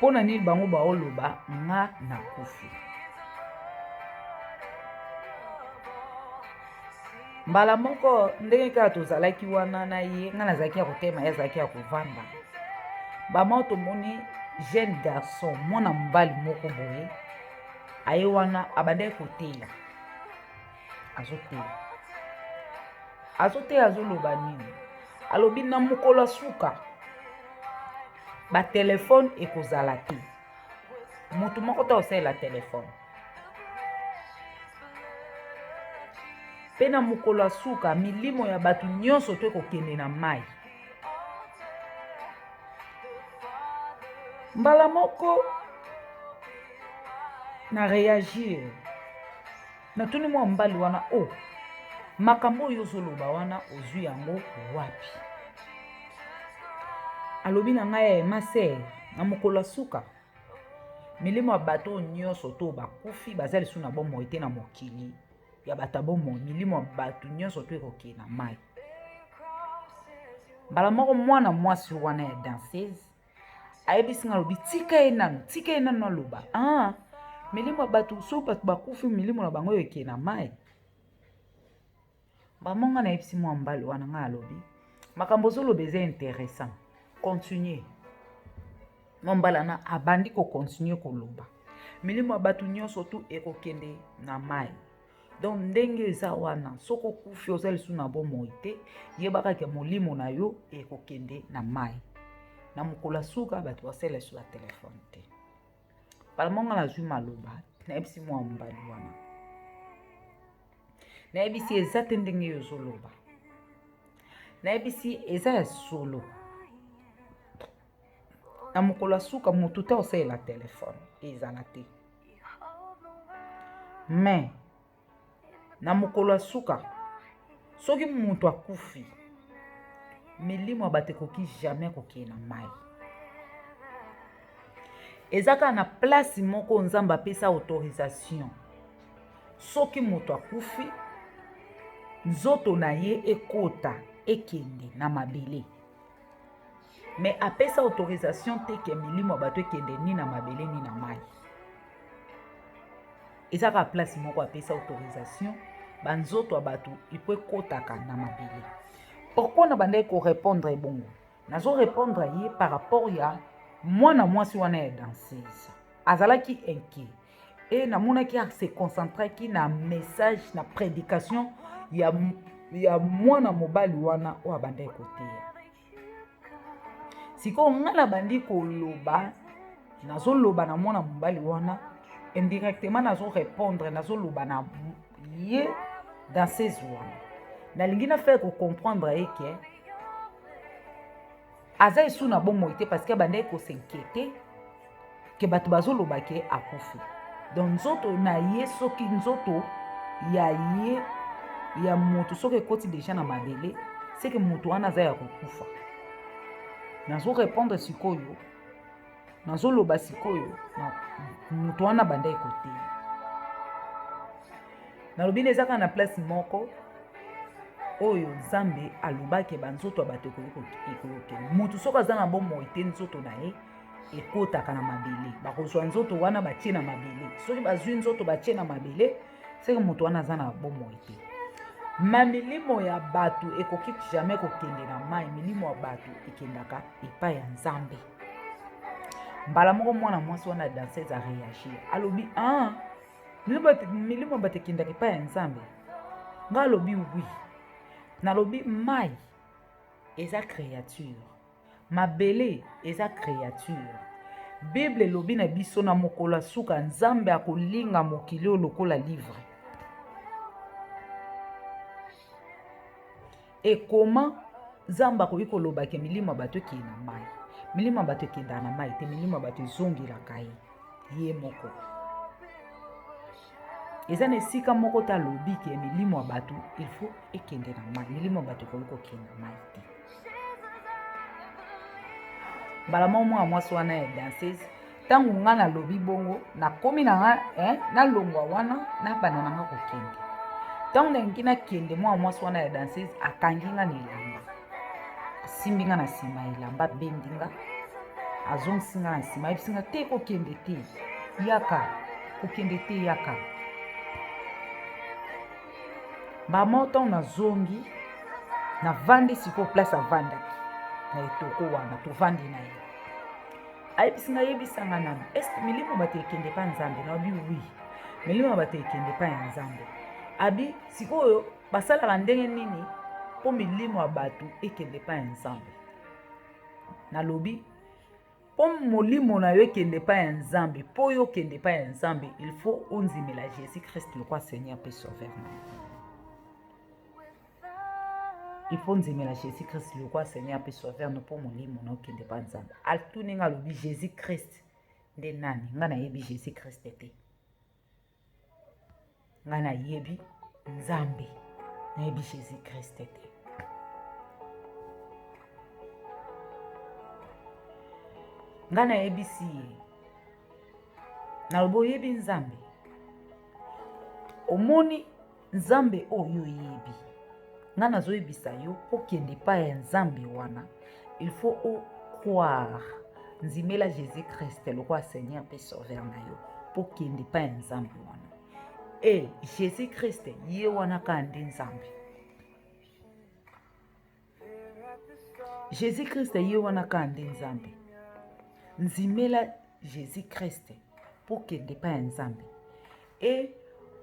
pona nini bango baoloba nga nakufi. Mbala moko ndenge kaka tozalaki wana na ye nga nazalaki ya kotema ye azalaki ya kovanda. Bama tomoni jeune garçon mwana mobali moko boye aye wana abandaki koteya azoteya azoloba nini alobi na mokolo suka batelefone ekozala te motu moko ta osalela telefone mpe na mokolo suka milimo ya bato nyonso to ekokende na mai. Mbala moko na réagir natuni mwa mbali wana makambo oyo ozoloba wana ozwi yango wapi. Alobi na ngai maser na mokolo suka milimo ya bato nyonso to bakufi baza lisu na bomoi te na mokili ya bato bomoi milimo ya bato nyonso to ekokende na mai. Mbala moko mwana mwasi wana ya danseuse ayebisi nga alobi tika ye nanu aloba milimo ya bato so bato bakufi milimo na bango ekende na mai. Bamonga nayebisi mwa mbali wana nga alobi makambo ozoloba eza intéressant continue. Mbala na abandi ko continue koloba milimo ya bato nyonso tu ekokende na mai. Donc ndenge eza wana soko okufi oza lisu na bomoi te yebaka ke molimo na yo ekokende na mai. Na mokolo suka bato basala lisu ya telefone te. Balamonga nazwi maloba nayebisi mwa mbali wana nayebisi eza te ndenge yo ozoloba nayebisi eza ya solo. Na mokolo suka motu te osalela telefone ezala te mais na mokolo suka soki moto akufi milimo ya bato ekoki jamais kokende na mai. Eza kaka na place moko nzambe apesa autorisation soki moto akufi nzoto na ye ekota ekende na mabele mais apesa autorisation te ke milimo ya bato ekende ni na mabele ni na mai. Eza kaka place moko apesa autorisation banzoto ya bato ipo ekotaka na mabele. Pourquoi na bandaki korépondre bongo nazo répondre ye par rapport ya mwana mwasi wana ya danseuse azalaki inquiet et namonaki se concentraki na message na prédication ya mwana mobali wana oyo abandaki koteya. Sikoyo nga nabandi koloba nazoloba na mwana mobali wana indirectement nazo répondre nazoloba na ye danseuse wana nalingi na faire comprendre eke aza esu na bomoi te parce que abandaki kosinquiéter ke bato bazoloba ke akufi. Donc nzoto na ye soki nzoto ya ye ya moto soki ekoti deja na mabele seke moto wana aza ya kokufa. Nazo répondre sikoyo nazoloba sikoyo moto wana bandaki koteya. Nalobi ezaka na place moko oyo nzambe alobaki banzoto ya bato ekokende. Moto soki aza na bomoi te nzoto na ye ekotaka na mabele bakozwa nzoto wana batie na mabele. Soki bazwi nzoto batie na mabele seke moto wana aza na bomoi te. Ma milimo ya bato ekoki jamais kokende na mai. Milimo ya bato ekendaka epai ya nzambe. Mbala moko mwana mwasi wana danseuse areagir alobi milimo ya bato ekendaka epai ya nzambe. Nga alobi oui. Nalobi mai eza créature mabele eza créature. Bible elobi na biso na mokolo suka nzambe akolinga mokili oyo lokola livre. Et comment nzambe akoki koloba ke milimo ya bato ekende na mai. Milimo ya bato ekendaka na mai te milimo ya bato ezongelaka ye moko. Eza na esika moko ta lobi ke milimo ya bato il faut ekende na mai. Milimo ya bato ekoki kokende na mai te. Mbala mwa mwasi wana ya danseuse ntango nga nalobi bongo nakomi na nga nalongwa wana nabanda na nga kokende. Ntango nalingi nakende mwa mwasi wana ya danseuse akangi nga na elamba asimbi nga na nsima elamba bendi nga azongisinga na nsima ayebisinga te kokende te yaka kokende te yaka bamwa ntango nazongi navandi sikoyo place avandaki na etoko wana tovandi na ye ayebisinga ayebisanga nano eske milimo bato ekende pa nzambe na abi wi milimo bato ekende pa ya nzambe abi sikoyo basalaka ndenge nini mpo milimo ya bato ekende pa ya nzambe nalobi mpo molimo na yo ekende pa ya nzambe mpo yo okende pa ya nzambe il faut onzimela jésus christ lokwa seigneur mpe sauveur na yo il faut nzimela jésus christ lokwa seigneur mpe sauveur no mpo molimo na okende pa nzambe atuni nga alobi jésus christ nde nani nga nayebi jésus christ te nga nayebi nzambe nayebi jésus christ te nga nayebisi ye nalobi oyebi nzambe omoni nzambe oyo oyebi nga nazoyebisa yo okende pa ya nzambe wana il faut ocroire nzimela jésus christ lokwa seigneur mpe sauveur na yo mpo okende pa ya nzambe wana e jésus christ ye wana kaka nde nzambe jésus christ ye wana kaka nde nzambe nzimela jésus christ mpo okende pa ya nzambe e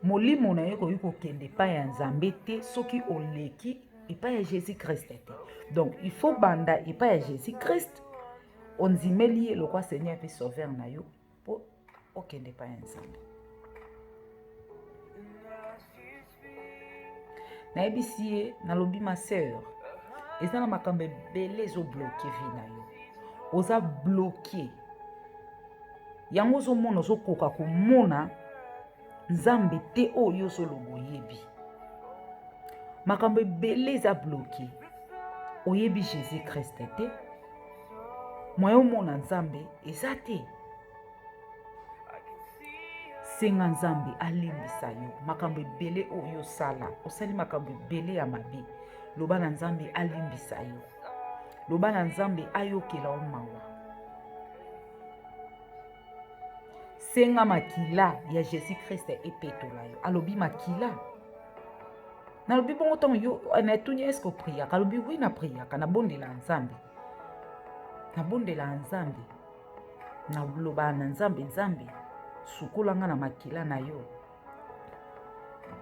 molimo na yo koyi kokende epai ya nzambe te soki oleki epai ya jésus christ te donc il faut banda epai ya jésus christ onzimeli ye lokwa seigneur mpe sauveur na yo mpo okende epai ya nzambe nayebisi ye nalobi ma sœur eza na makambo ebele ezobloke vi na yo oza bloke yango ozomona ozokoka komona nzambe te oyo ozoloba oyebi makambo ebele eza bloke oyebi jésus christ te moye omona nzambe eza te senga nzambe alimbisa yo makambo ebele oyo osala osali makambo ebele ya mabe loba na nzambe alimbisa yo loba na nzambe ayokela yo mawa senga makila ya jésus christ epetola yo alobi makila nalobi bongo ntango yo natuni eske opriaka alobi wi napriaka nabondela nzambe naloba na nzambe nzambe sukolanga na makila na yo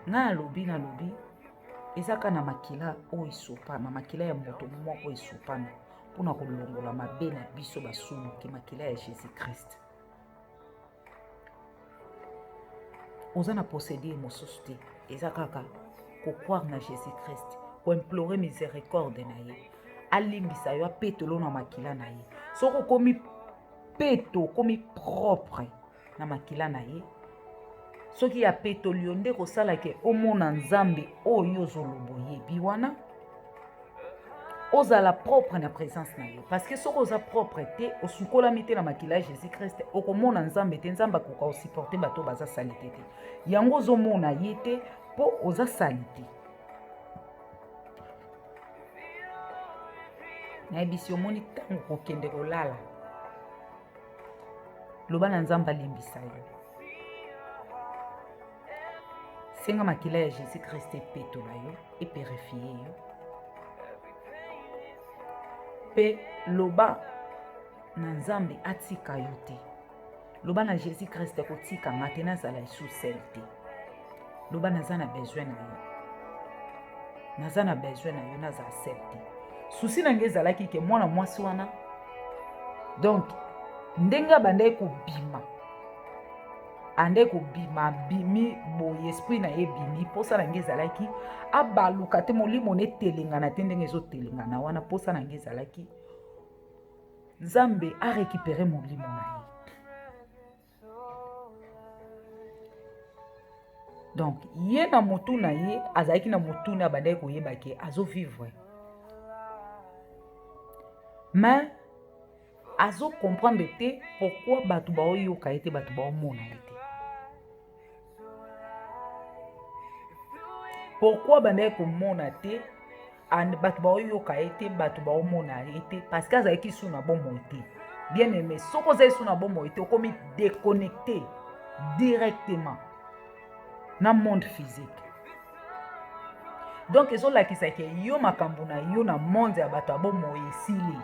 nga nalobi ezaka na makila oyo esopana makila ya moto moko esopana mpona kolongola mabe na biso basuluki makila ya jésus christ oza na posséder mosusu te eza kaka kokroire na jésus christ koimplore miséricorde na ye alimbisa yo apetolo na makila na ye soki okomi peto okomi propre na makila na ye soki ya petoli yo nde kosalaki omona nzambe oyo ozoloba oyebi wana ozala propre na présence na yo parce que soki oza propre te osukolami te na makila ya jésus christ okomona nzambe te nzambe akoka osupporte bato baza salite te yango ozomona ye te mpo oza salite nayebisi omoni ntango kokende kolala loba na nzambe alimbisa yo senga makila ya jésus christ epetola yo epérifie yo mpe loba na nzambe atika yo te loba na jésus christ kotikanga te nazala esusel te loba naza na besoin na yo nazala sel te susi na nge ezalaki ke mwana mwasi wana donc ndenge abandaki kobima abimi boye esprit na ye ebimi mposa na nge ezalaki abaluka te molimo na etelengana te ndenge ezotelengana wana mposa na nge ezalaki nzambe arécupere molimo na ye donc ye na motu na ye azalaki na motu na abandaki koyeba ke azovivre mais azocomprendre te pourquoi bato baoyoka ye te bato baomona ye te pourquoi bandaki komona te bato baoyoka ye te bato baomona ye te parce que azalaki su na bomoi te bien aimé soko za esu na bomoi te okomi déconnecté directement na monde physique. Donc ezolakisa ke yo makambo na yo na monde ya bato ya bomoi esili.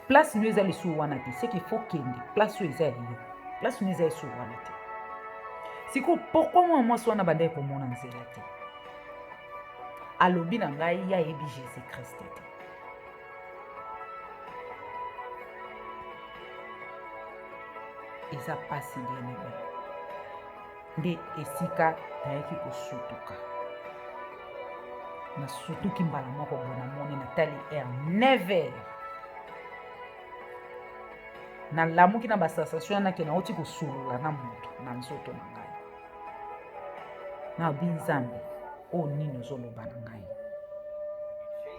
Place nous eza lisusu wana te, c'est qu'il faut kende place oyo eza ya yo, place nous eza lisusu wana te. Siko pourquoi moi mwasi wana bandai komona nzela te? Alobi na ngai ya yebi Jésus Christ te. Eza pasi bien aimé. Nde esika nayaki kosutuka. Na sutuki mbala moko bona moni na tali air 9h. Na lamuki na basensation na ke na oti kosulula na moto na nzoto na ngai. Na binzambe o nini ozoloba na ngai.